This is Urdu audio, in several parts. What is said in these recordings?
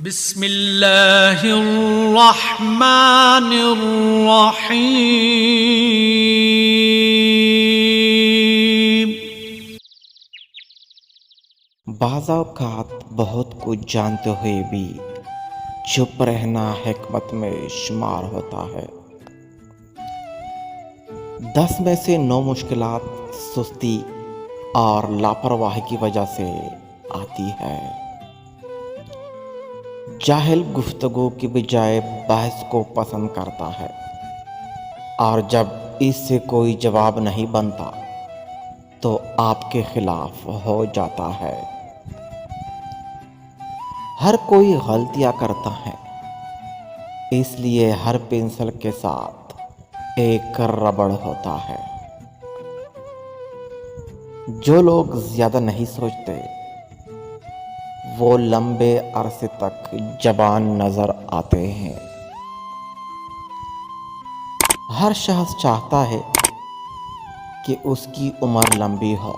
بسم اللہ الرحمن الرحیم۔ بعض اوقات بہت کچھ جانتے ہوئے بھی چپ رہنا حکمت میں شمار ہوتا ہے۔ 10 میں سے 9 مشکلات سستی اور لاپرواہی کی وجہ سے آتی ہے۔ جاہل گفتگو کی بجائے بحث کو پسند کرتا ہے، اور جب اس سے کوئی جواب نہیں بنتا تو آپ کے خلاف ہو جاتا ہے۔ ہر کوئی غلطیاں کرتا ہے، اس لیے ہر پنسل کے ساتھ ایک ربڑ ہوتا ہے۔ جو لوگ زیادہ نہیں سوچتے وہ لمبے عرصے تک جوان نظر آتے ہیں۔ ہر شخص چاہتا ہے کہ اس کی عمر لمبی ہو،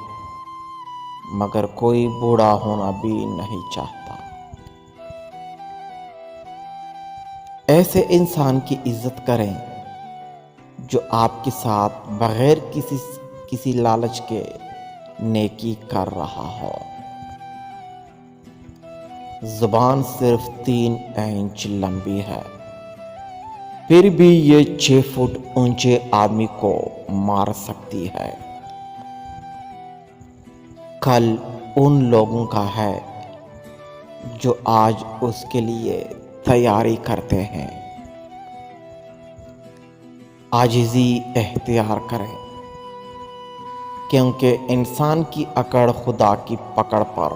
مگر کوئی بوڑھا ہونا بھی نہیں چاہتا۔ ایسے انسان کی عزت کریں جو آپ کے ساتھ بغیر کسی لالچ کے نیکی کر رہا ہو۔ زبان صرف 3 انچ لمبی ہے، پھر بھی یہ 6 فٹ اونچے آدمی کو مار سکتی ہے۔ کل ان لوگوں کا ہے جو آج اس کے لیے تیاری کرتے ہیں۔ عاجزی اختیار کریں، کیونکہ انسان کی اکڑ خدا کی پکڑ پر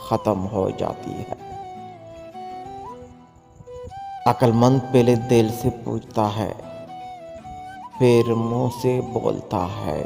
ختم ہو جاتی ہے۔ عقل مند پہلے دل سے پوچھتا ہے، پھر منہ سے بولتا ہے۔